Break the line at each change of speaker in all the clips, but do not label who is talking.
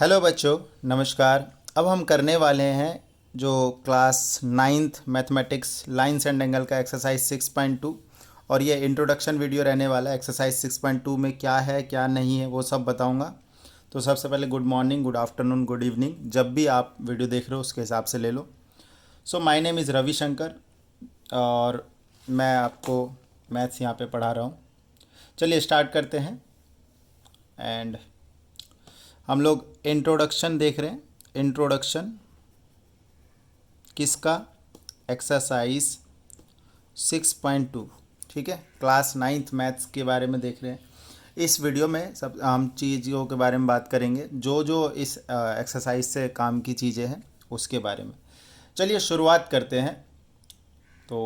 Hello बच्चों, नमस्कार। अब हम करने वाले हैं जो class ninth mathematics lines and angle का एक्सरसाइज 6.2। और ये इंट्रोडक्शन वीडियो रहने वाला है। एक्सरसाइज 6.2 में क्या है क्या नहीं है वो सब बताऊंगा। तो सबसे पहले good morning, good afternoon, good evening, जब भी आप वीडियो देख रहे हो उसके हिसाब से ले लो। So my name is Ravishankar और मैं आपको मैथ्स यहाँ पे पढ़ा रहा हूँ। चलिए स्टार्ट करते हैं। एंड हम लोग इंट्रोडक्शन देख रहे हैं। इंट्रोडक्शन किसका? एक्सरसाइज 6.2। ठीक है, क्लास नाइन्थ मैथ्स के बारे में देख रहे हैं। इस वीडियो में सब हम चीज़ों के बारे में बात करेंगे जो जो इस एक्सरसाइज से काम की चीज़ें हैं उसके बारे में। चलिए शुरुआत करते हैं। तो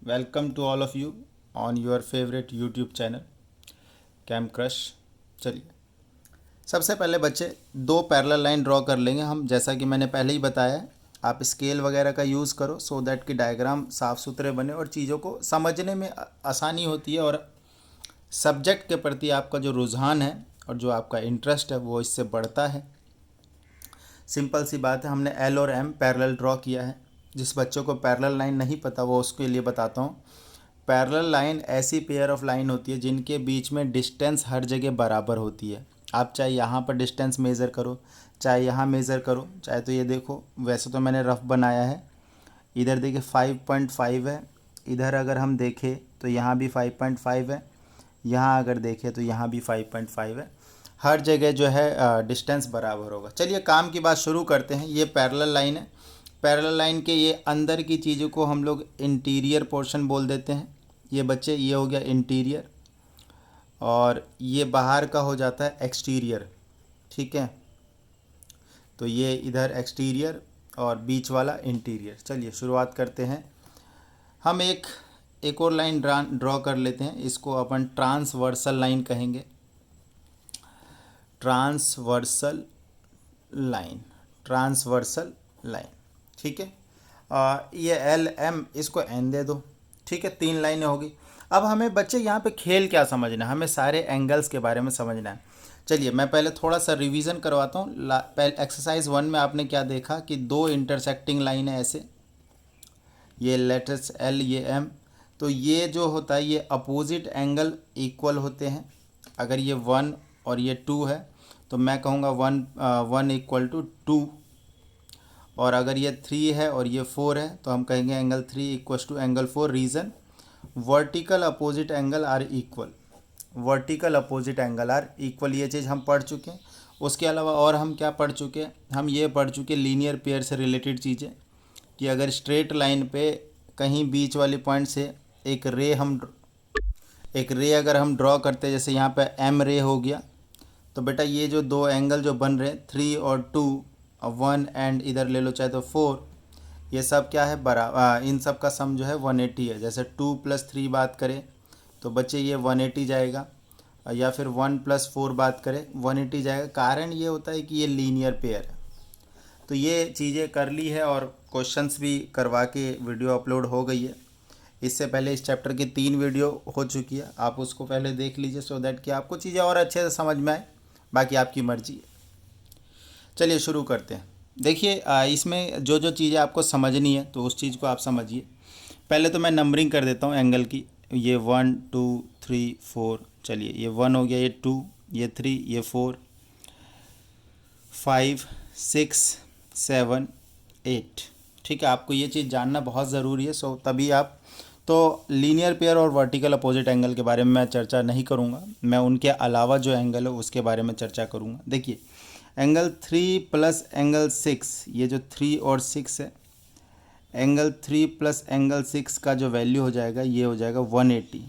welcome to all of you on your favourite YouTube channel Cam Crush. चलिए सबसे पहले बच्चे दो पैरेलल लाइन ड्रॉ कर लेंगे हम, जैसा कि मैंने पहले ही बताया है। आप स्केल वगैरह का यूज़ करो सो दैट कि डायग्राम साफ़ सुथरे बने और चीज़ों को समझने में आसानी होती है और सब्जेक्ट के प्रति आपका जो रुझान है और जो आपका इंटरेस्ट है वो इससे बढ़ता है। सिंपल सी बात है, हमने एल और एम पैरेलल ड्रॉ किया है। जिस बच्चों को पैरेलल लाइन नहीं पता वो उसके लिए बताता हूँ। पैरेलल लाइन ऐसी पेयर ऑफ लाइन होती है जिनके बीच में डिस्टेंस हर जगह बराबर होती है। आप चाहे यहाँ पर डिस्टेंस मेज़र करो, चाहे यहाँ मेज़र करो, चाहे तो ये देखो, वैसे तो मैंने रफ बनाया है। इधर देखिए 5.5 है, इधर अगर हम देखें तो यहाँ भी 5.5 है, यहाँ अगर देखें तो यहाँ भी 5.5 है। हर जगह जो है डिस्टेंस बराबर होगा। चलिए काम की बात शुरू करते हैं। ये पैरेलल लाइन है। पैरेलल लाइन के ये अंदर की चीज़ों को हम लोग इंटीरियर पोर्शन बोल देते हैं। ये बच्चे, ये हो गया इंटीरियर और ये बाहर का हो जाता है एक्सटीरियर। ठीक है, तो ये इधर एक्सटीरियर और बीच वाला इंटीरियर। चलिए शुरुआत करते हैं। हम एक और लाइन ड्रॉ कर लेते हैं। इसको अपन ट्रांसवर्सल लाइन कहेंगे। Transversal line, transversal line. ठीक है, ये एल एम, इसको एन दे दो। ठीक है, 3 लाइनें होगी। अब हमें बच्चे यहाँ पे खेल क्या समझना है, हमें सारे एंगल्स के बारे में समझना है। चलिए मैं पहले थोड़ा सा रिवीजन करवाता हूँ। पहले एक्सरसाइज 1 में आपने क्या देखा कि दो इंटरसेक्टिंग लाइन है ऐसे, ये लेटर्स एल, ये एम। तो ये जो होता है ये अपोजिट एंगल इक्वल होते हैं। अगर ये 1 और ये 2 है तो मैं कहूँगा 1 इक्वल टू 2। और अगर ये 3 है और ये 4 है तो हम कहेंगे angle 3 equals to angle 4। Reason, vertical opposite angle are equal. Vertical opposite angle are equal, ये चीज़ हम पढ़ चुके हैं। उसके अलावा और हम क्या पढ़ चुके हैं? हम ये पढ़ चुके लीनियर पेयर से रिलेटेड चीज़ें कि अगर स्ट्रेट लाइन पे कहीं बीच वाली पॉइंट से एक रे अगर हम ड्रॉ करते हैं, जैसे यहाँ पे एम रे हो गया, तो बेटा ये जो दो एंगल जो बन रहे हैं 3 और 2, 1 एंड इधर ले लो चाहे तो 4, ये सब क्या है इन सब का सम जो है 180 है। जैसे 2 + 3 बात करें तो बच्चे ये 180 जाएगा, या फिर 1 + 4 बात करें 180 जाएगा। कारण ये होता है कि ये लीनियर पेयर है। तो ये चीज़ें कर ली है और क्वेश्चंस भी करवा के वीडियो अपलोड हो गई है। इससे पहले इस चैप्टर की 3 वीडियो हो चुकी है, आप उसको पहले देख लीजिए सो दैट कि आपको चीज़ें और अच्छे से समझ में आए। बाकी आपकी मर्जी है। चलिए शुरू करते हैं। देखिए इसमें जो जो चीज़ें आपको समझनी है तो उस चीज़ को आप समझिए। पहले तो मैं नंबरिंग कर देता हूँ एंगल की। ये 1 2 3 4, चलिए ये 1 हो गया, ये 2, ये 3, ये 4, 5 6 7 8। ठीक है, आपको ये चीज़ जानना बहुत ज़रूरी है। सो तभी आप, तो लीनियर पेयर और वर्टिकल अपोजिट एंगल के बारे में मैं चर्चा नहीं करूँगा। मैं उनके अलावा जो एंगल है उसके बारे में चर्चा करूँगा। देखिए एंगल 3 + एंगल 6, ये जो 3 और 6 है, एंगल 3 + एंगल 6 का जो वैल्यू हो जाएगा ये हो जाएगा 180।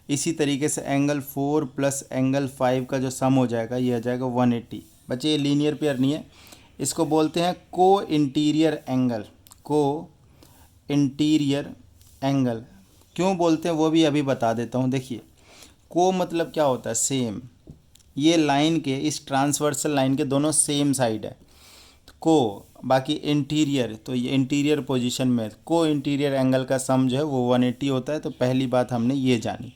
इसी तरीके से एंगल 4 + एंगल 5 का जो सम हो जाएगा ये हो जाएगा 180। बच्चे ये लीनियर पेयर नहीं है, इसको बोलते हैं को इंटीरियर एंगल। को इंटीरियर एंगल क्यों बोलते हैं वो भी अभी बता देता हूँ। देखिए को मतलब क्या होता है? सेम। ये लाइन के, इस ट्रांसवर्सल लाइन के दोनों सेम साइड है को। बाकी इंटीरियर, तो ये इंटीरियर पोजीशन में को इंटीरियर एंगल का सम जो है वो 180 होता है। तो पहली बात हमने ये जानी।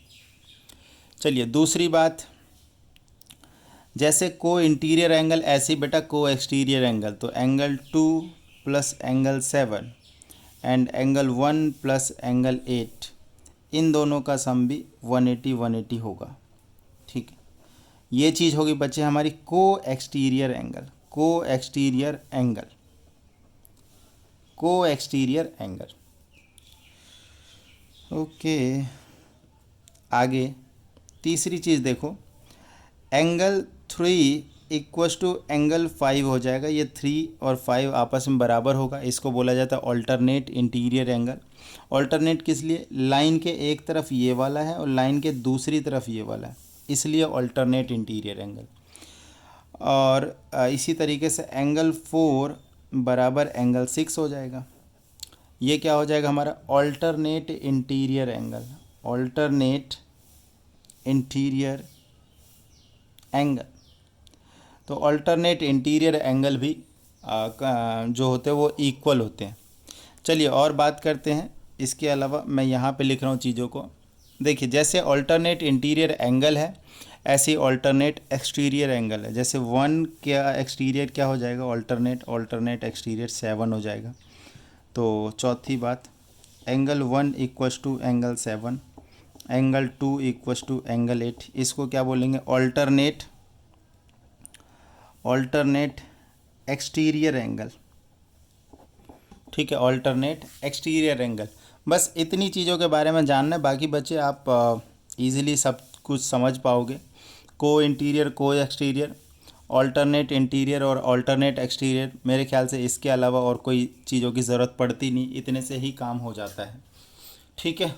चलिए दूसरी बात, जैसे को इंटीरियर एंगल, ऐसे ही बेटा को एक्सटीरियर एंगल, तो angle 2 plus angle 7 and angle 1 plus angle 8, इन दोनों का सम भी 180 होगा। ठीक है, ये चीज़ होगी बच्चे हमारी को एक्सटीरियर एंगल, को एक्सटीरियर एंगल, को एक्सटीरियर एंगल। ओके, आगे तीसरी चीज़ देखो, एंगल 3 इक्वस टू एंगल 5 हो जाएगा। ये 3 और 5 आपस में बराबर होगा, इसको बोला जाता है ऑल्टरनेट इंटीरियर एंगल। ऑल्टरनेट किस लिए? लाइन के एक तरफ ये वाला है और लाइन के दूसरी तरफ ये वाला है, इसलिए ऑल्टरनेट इंटीरियर एंगल। और इसी तरीके से एंगल 4 बराबर एंगल 6 हो जाएगा। ये क्या हो जाएगा हमारा? Alternate interior angle, alternate interior angle. तो ऑल्टरनेट इंटीरियर एंगल भी जो होते हैं वो इक्वल होते हैं। चलिए और बात करते हैं। इसके अलावा मैं यहाँ पे लिख रहा हूँ चीज़ों को। देखिए, जैसे ऑल्टरनेट इंटीरियर एंगल है, ऐसे ही ऑल्टरनेट एक्सटीरियर एंगल है। जैसे 1 क्या एक्सटीरियर क्या हो जाएगा? ऑल्टरनेट एक्सटीरियर 7 हो जाएगा। तो चौथी बात, angle 1 equals to angle 7, angle 2 equals to angle 8, इसको क्या बोलेंगे? Alternate exterior angle. ठीक है, ऑल्टरनेट एक्सटीरियर एंगल। बस इतनी चीज़ों के बारे में जानना है, बाकी बच्चे आप इजीली सब कुछ समझ पाओगे। को इंटीरियर, को एक्सटीरियर, ऑल्टरनेट इंटीरियर और ऑल्टरनेट एक्सटीरियर, मेरे ख्याल से इसके अलावा और कोई चीज़ों की ज़रूरत पड़ती नहीं, इतने से ही काम हो जाता है। ठीक है,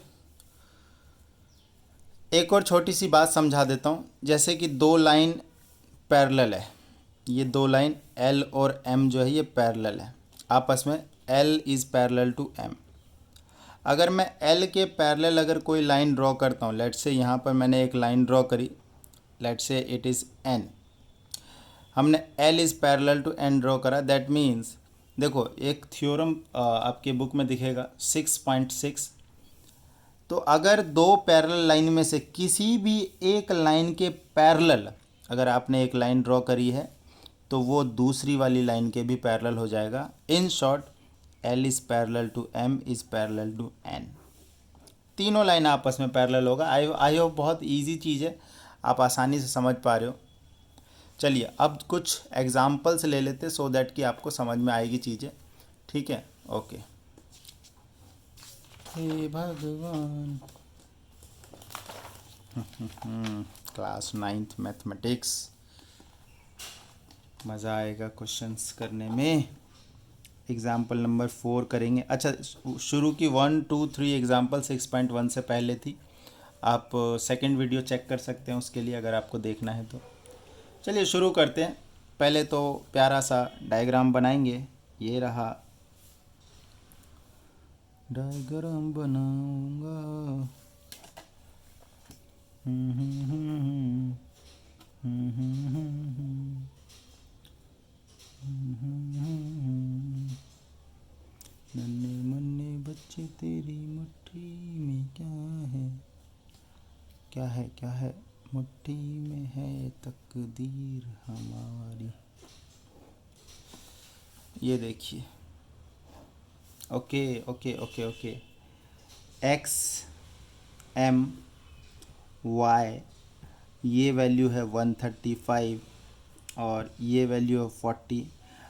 एक और छोटी सी बात समझा देता हूँ। जैसे कि दो लाइन पैरेलल है, ये दो लाइन L और M जो है ये पैरेलल है आपस में, L is parallel to M। अगर मैं L के पैरेलल अगर कोई लाइन ड्रॉ करता हूँ, लेट्स से यहाँ पर मैंने एक लाइन ड्रॉ करी, let's say it is N, हमने L is parallel to N draw करा, दैट मीन्स देखो एक थ्योरम आपके बुक में दिखेगा 6.6। तो अगर दो पैरेलल लाइन में से किसी भी एक लाइन के पैरेलल अगर आपने एक लाइन ड्रॉ करी है तो वो दूसरी वाली लाइन के भी पैरेलल हो जाएगा। In short, L is parallel to M is parallel to N, तीनों लाइन आपस में पैरेलल होगा। आई होप बहुत इजी चीज़ है, आप आसानी से समझ पा रहे हो। चलिए अब कुछ एग्जांपल्स ले लेते सो दैट कि आपको समझ में आएगी चीज़ें। ठीक है, ओके। हे भगवान, क्लास 9th मैथमेटिक्स, मज़ा आएगा क्वेश्चंस करने में। एग्ज़ाम्पल नंबर 4 करेंगे। अच्छा, शुरू की 1 2 3 एग्ज़ाम्पल 6.1 से पहले थी, आप सेकंड वीडियो चेक कर सकते हैं उसके लिए अगर आपको देखना है तो। चलिए शुरू करते हैं। पहले तो प्यारा सा डायग्राम बनाएंगे। ये रहा डायग्राम बनाऊंगा। नन्हे मुन्ने बच्चे तेरी मुट्ठी में क्या है, क्या है, क्या है, मुट्ठी में है तकदीर हमारी। ये देखिए, okay okay okay okay, X M Y, ये वैल्यू है 135 और ये वैल्यू है 40।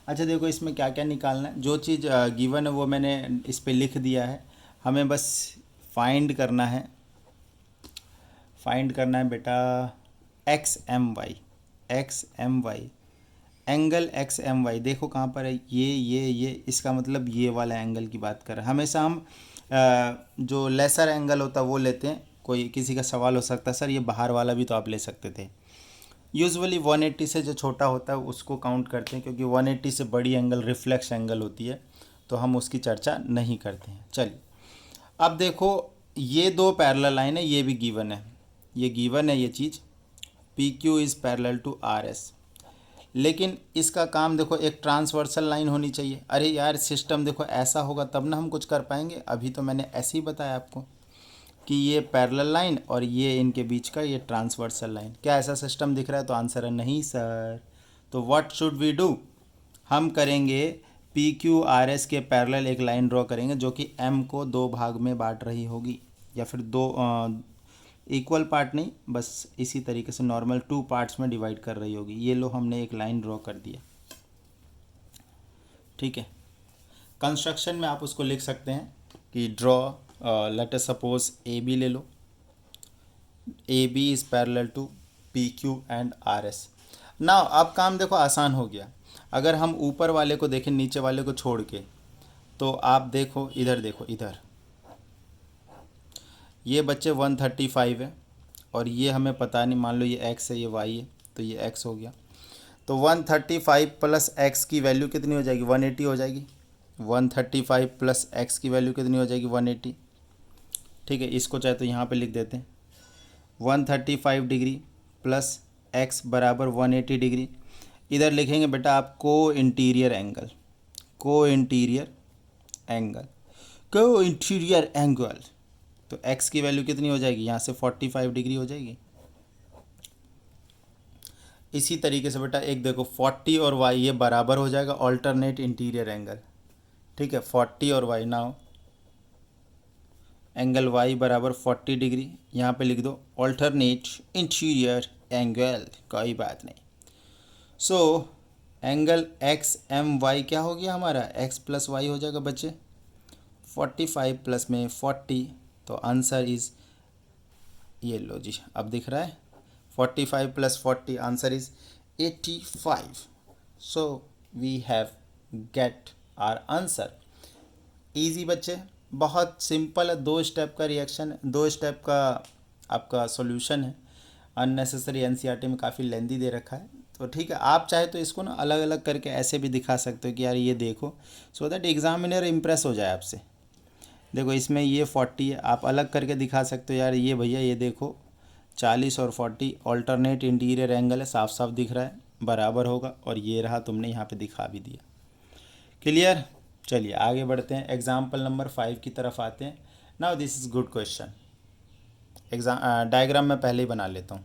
अच्छा देखो, इसमें क्या क्या निकालना है, जो चीज़ गिवन है वो मैंने इस पे लिख दिया है, हमें बस फाइंड करना है बेटा X M Y, angle X M Y. देखो कहाँ पर है, ये इसका मतलब ये वाला एंगल की बात कर रहे हैं। हमेशा हम जो लेसर एंगल होता है वो लेते हैं। कोई किसी का सवाल हो सकता है सर ये बाहर वाला भी तो आप ले सकते थे। यूजुअली 180 से जो छोटा होता है उसको काउंट करते हैं, क्योंकि 180 से बड़ी एंगल रिफ्लेक्स एंगल होती है, तो हम उसकी चर्चा नहीं करते हैं। चलिए अब देखो, ये दो पैरेलल लाइन है, ये भी गिवन है, ये चीज़ P Q is parallel to R S. लेकिन इसका काम देखो, एक ट्रांसवर्सल लाइन होनी चाहिए। अरे यार सिस्टम देखो ऐसा होगा तब ना हम कुछ कर पाएंगे, अभी तो मैंने ऐसे ही बताया आपको कि ये पैरेलल लाइन और ये इनके बीच का ये ट्रांसवर्सल लाइन। क्या ऐसा सिस्टम दिख रहा है? तो आंसर है नहीं सर। तो व्हाट शुड वी डू? हम करेंगे पी क्यू आर एस के पैरेलल एक लाइन ड्रॉ करेंगे जो कि एम को दो भाग में बांट रही होगी, या फिर दो इक्वल पार्ट नहीं, बस इसी तरीके से नॉर्मल 2 पार्ट्स में डिवाइड कर रही होगी। ये लो हमने एक लाइन ड्रॉ कर दिया, ठीक है। कंस्ट्रक्शन में आप उसको लिख सकते हैं कि draw, let us suppose A B ले लो, A B is parallel to P Q and R S. ना अब काम देखो आसान हो गया। अगर हम ऊपर वाले को देखें नीचे वाले को छोड़ के, तो आप देखो इधर, देखो इधर, ये बच्चे 135 है और ये हमें पता नहीं, मान लो ये x है ये y है, तो ये x हो गया। तो 135 प्लस x की वैल्यू कितनी हो जाएगी? 180 हो जाएगी। 135 प्लस x की वैल्यू कितनी हो जाएगी? 180। ठीक है, इसको चाहे तो यहाँ पे लिख देते हैं 135 डिग्री प्लस x बराबर 180 डिग्री। इधर लिखेंगे बेटा आप को इंटीरियर एंगल, को इंटीरियर एंगल, को इंटीरियर एंगल। तो x की वैल्यू कितनी हो जाएगी? यहाँ से 45 डिग्री हो जाएगी। इसी तरीके से बेटा एक देखो 40 और y ये बराबर हो जाएगा ऑल्टरनेट इंटीरियर एंगल। ठीक है, 40 और y, नाउ एंगल y बराबर 40 डिग्री, यहाँ पे लिख दो ऑल्टरनेट इंटीरियर एंगल, कोई बात नहीं। So angle X M Y क्या हो गया हमारा? x प्लस वाई हो जाएगा बच्चे, 45 प्लस में 40, तो आंसर इज़, ये लो जी अब दिख रहा है 45 plus 40, answer is 85। So we have get our answer. Easy बच्चे, बहुत सिंपल है, 2 स्टेप का रिएक्शन, 2 स्टेप का आपका सॉल्यूशन है। अननेसेसरी एनसीईआरटी में काफ़ी लेंदी दे रखा है, तो ठीक है। आप चाहे तो इसको ना अलग अलग करके ऐसे भी दिखा सकते हो कि यार ये देखो, सो दैट एग्जामिनर इम्प्रेस हो जाए आपसे। देखो इसमें ये 40 है, आप अलग करके दिखा सकते हो, यार ये भैया ये देखो 40 और 40 ऑल्टरनेट इंटीरियर एंगल है, साफ साफ दिख रहा है, बराबर होगा, और ये रहा, तुमने यहाँ पे दिखा भी दिया। क्लियर? चलिए आगे बढ़ते हैं, एग्जाम्पल नंबर 5 की तरफ आते हैं। Now this is good question. Diagram मैं पहले ही बना लेता हूँ।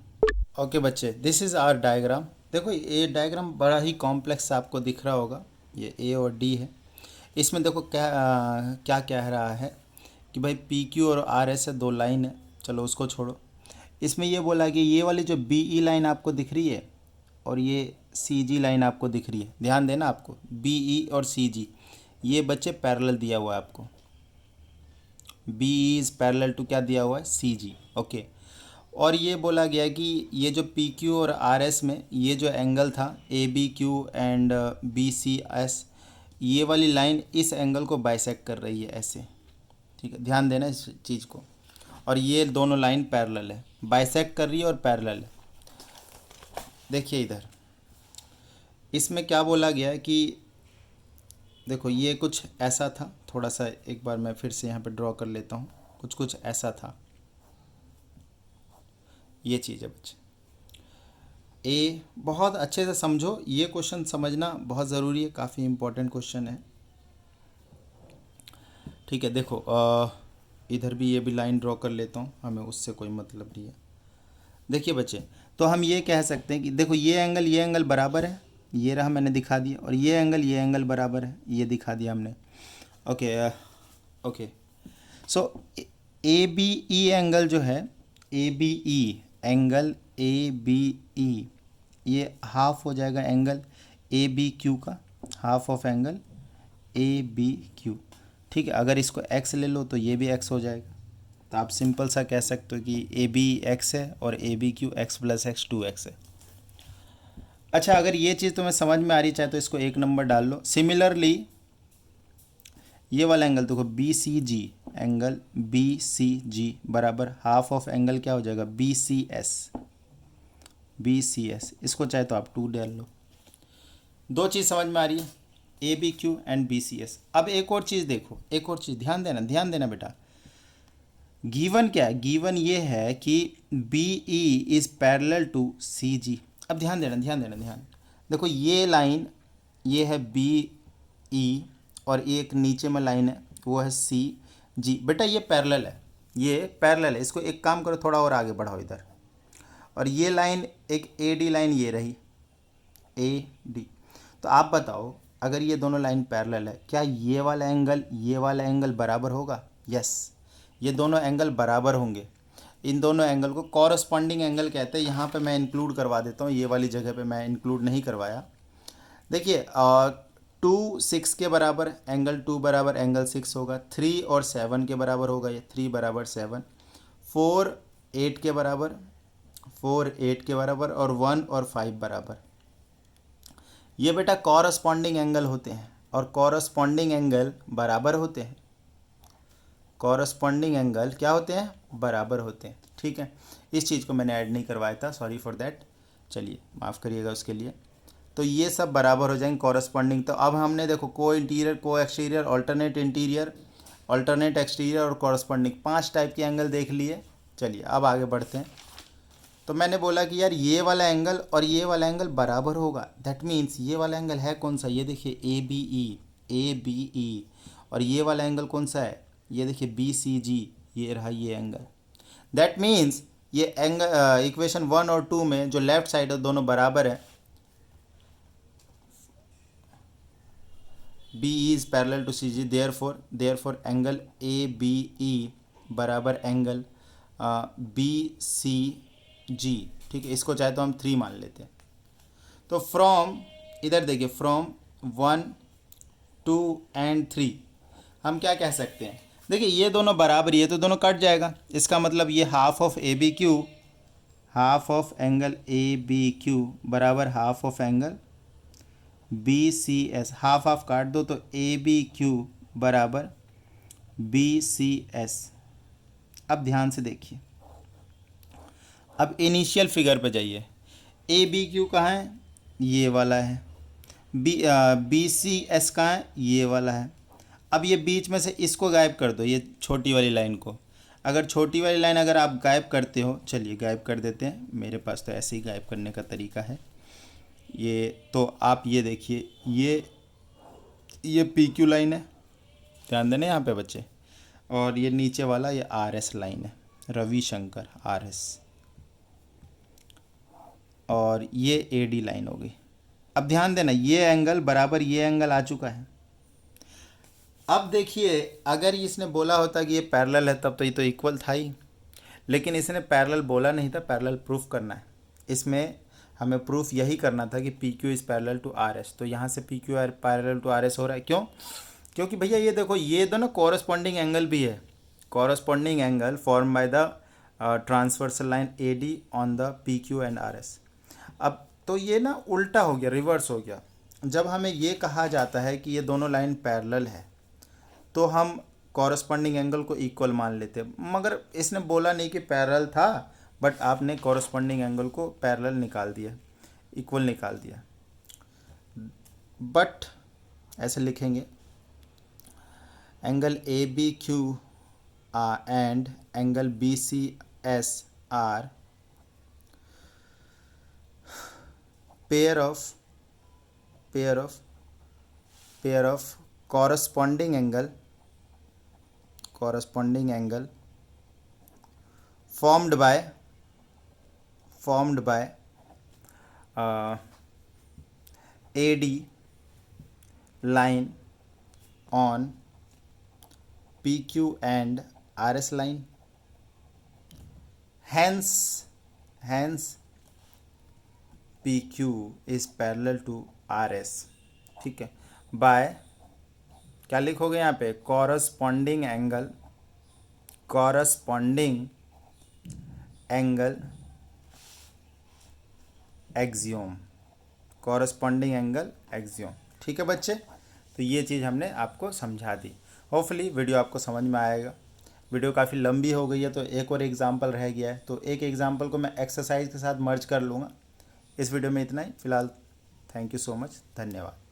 ओके बच्चे, दिस इज़ आवर डायग्राम। देखो ये डायग्राम बड़ा ही कॉम्प्लेक्स आपको दिख रहा होगा, ये ए और डी है। इसमें देखो क्या कह रहा है कि भाई पी क्यू और आर एस है, 2 लाइन है, चलो उसको छोड़ो। इसमें ये बोला कि ये वाली जो बी ई लाइन आपको दिख रही है और ये सी जी लाइन आपको दिख रही है, ध्यान देना आपको, बी ई और सी जी ये बच्चे पैरेलल दिया हुआ है आपको। B E is parallel to क्या दिया हुआ है? सी जी। ओके, और ये बोला गया कि ये जो पी क्यू और आर एस में ये जो एंगल था A B Q and B C S, ये वाली लाइन इस एंगल को बाइसेक्ट कर रही है ऐसे। ठीक है, ध्यान देना इस चीज़ को। और ये दोनों लाइन पैरेलल है, बाइसेक्ट कर रही है और पैरेलल है। देखिए इधर इसमें क्या बोला गया है कि देखो ये कुछ ऐसा था, थोड़ा सा एक बार मैं फिर से यहाँ पे ड्रॉ कर लेता हूँ, कुछ ऐसा था, ये चीज़ है बच्चे। ए बहुत अच्छे से समझो, ये क्वेश्चन समझना बहुत ज़रूरी है, काफ़ी इम्पोर्टेंट क्वेश्चन है। ठीक है, देखो इधर भी ये भी लाइन ड्रॉ कर लेता हूँ, हमें उससे कोई मतलब नहीं है। देखिए बच्चे, तो हम ये कह सकते हैं कि देखो ये एंगल बराबर है, ये रहा मैंने दिखा दिया, और ये एंगल बराबर है, ये दिखा दिया हमने। Okay okay, so A B E angle जो है, A B E angle, A B E ये हाफ हो जाएगा एंगल ए बी क्यू का, half of angle A B Q. ठीक है, अगर इसको x ले लो तो ये भी x हो जाएगा, तो आप सिंपल सा कह सकते हो कि ए बी एक्स है और A B Q X plus X 2x है। अच्छा, अगर ये चीज़ तुम्हें समझ में आ रही, चाहे तो इसको 1 नंबर डाल लो। सिमिलरली ये वाला एंगल देखो B C G, angle B C G बराबर हाफ ऑफ एंगल क्या हो जाएगा? B C S, B C S, इसको चाहे तो आप 2 डाल लो। 2 चीज़ समझ में आ रही है, A B Q and B C S. अब एक और चीज़ देखो, एक और चीज़ ध्यान देना बेटा। गिवन क्या है? गिवन ये है कि B E is parallel to C G. अब ध्यान देना। देखो ये लाइन ये है बी ई और एक नीचे में लाइन है वो है सी जी। बेटा ये पैरेलल है, ये पैरेलल है, इसको एक काम करो थोड़ा और आगे बढ़ाओ इधर, और ये लाइन एक ए डी लाइन ये रही ए डी। तो आप बताओ अगर ये दोनों लाइन पैरेलल है क्या ये वाला एंगल बराबर होगा? यस, ये दोनों एंगल बराबर होंगे। इन दोनों एंगल को कॉरस्पॉन्डिंग एंगल कहते हैं। यहाँ पे मैं इंक्लूड करवा देता हूँ, ये वाली जगह पे मैं इंक्लूड नहीं करवाया। देखिए 2 6 के बराबर एंगल 2 बराबर एंगल 6 होगा, 3 और 7 के बराबर होगा, ये 3 बराबर 7, 4 8 के बराबर, 4 8 के बराबर, और 1 और 5 बराबर। ये बेटा कॉरस्पॉन्डिंग एंगल होते हैं, और कॉरस्पॉन्डिंग एंगल बराबर होते हैं। कॉरस्पॉन्डिंग एंगल क्या होते हैं? बराबर होते हैं। ठीक है, इस चीज़ को मैंने ऐड नहीं करवाया था, सॉरी फॉर दैट, चलिए माफ़ करिएगा उसके लिए। तो ये सब बराबर हो जाएंगे कॉरस्पॉन्डिंग। तो अब हमने देखो को इंटीरियर, को exterior, alternate interior, alternate exterior और कॉरस्पॉन्डिंग 5 टाइप के एंगल देख लिए। चलिए अब आगे बढ़ते हैं। तो मैंने बोला कि यार ये वाला एंगल और ये वाला एंगल बराबर होगा, दैट मीन्स ये वाला एंगल है कौन सा? ये देखिए ए बी ई। और ये वाला एंगल कौन सा है? ये देखिए बी सी जी, ये रहा ये एंगल। दैट मीन्स ये एंगल इक्वेशन 1 और 2 में जो लेफ्ट साइड है दोनों बराबर है। B E is parallel to C G, therefore angle A B E बराबर एंगल बी सी जी। ठीक है, इसको चाहे तो हम 3 मान लेते हैं। तो फ्रॉम, इधर देखिए, फ्रॉम 1 2 एंड 3 हम क्या कह सकते हैं? देखिए ये दोनों बराबर, ये तो दोनों कट जाएगा, इसका मतलब ये half of A B Q, half of angle A B Q बराबर half of angle B C S. Half half काट दो तो ए बी क्यू बराबर बी सी एस। अब ध्यान से देखिए, अब इनिशियल फिगर पे जाइए। ए बी क्यू कहाँ है? ये वाला है। बी सी एस कहाँ है? ये वाला है। अब ये बीच में से इसको गायब कर दो, ये छोटी वाली लाइन को। अगर छोटी वाली लाइन अगर आप गायब करते हो, चलिए गायब कर देते हैं, मेरे पास तो ऐसे ही गायब करने का तरीका है। ये तो आप ये देखिए, ये पी क्यू लाइन है, ध्यान देना यहाँ पे बच्चे, और ये नीचे वाला ये आर एस लाइन है, रविशंकर आर एस, और ये ए डी लाइन हो गई। अब ध्यान देना ये एंगल बराबर ये एंगल आ चुका है। अब देखिए अगर इसने बोला होता कि ये पैरेलल है तब तो ये तो इक्वल था ही, लेकिन इसने पैरेलल बोला नहीं था, पैरेलल प्रूफ करना है। इसमें हमें प्रूफ यही करना था कि P Q is parallel to R S. तो यहाँ से P Q R parallel to R S हो रहा है, क्यों? क्योंकि भैया ये देखो ये दोनों कॉरस्पॉन्डिंग एंगल भी है, corresponding angle form by the transversal line A D on the P Q and R S. अब तो ये ना उल्टा हो गया, रिवर्स हो गया। जब हमें ये कहा जाता है कि ये दोनों लाइन पैरेलल है तो हम कॉरस्पॉन्डिंग एंगल को इक्वल मान लेते हैं, मगर इसने बोला नहीं कि पैरेलल था, बट आपने कॉरस्पॉन्डिंग एंगल को पैरेलल निकाल दिया, इक्वल निकाल दिया। बट ऐसे लिखेंगे, angle A B Q and angle B C S are pair of corresponding angle formed by AD line on PQ and RS line. Hence PQ is parallel to RS. ठीक है, bye क्या लिखोगे यहाँ पे? Corresponding angle axiom, corresponding angle axiom. ठीक है बच्चे, तो ये चीज़ हमने आपको समझा दी। होपफुली वीडियो आपको समझ में आएगा। वीडियो काफ़ी लंबी हो गई है तो एक और एग्जाम्पल रह गया है, तो एक एग्जाम्पल को मैं एक्सरसाइज के साथ मर्ज कर लूँगा। इस वीडियो में इतना ही फ़िलहाल। थैंक यू सो मच, धन्यवाद।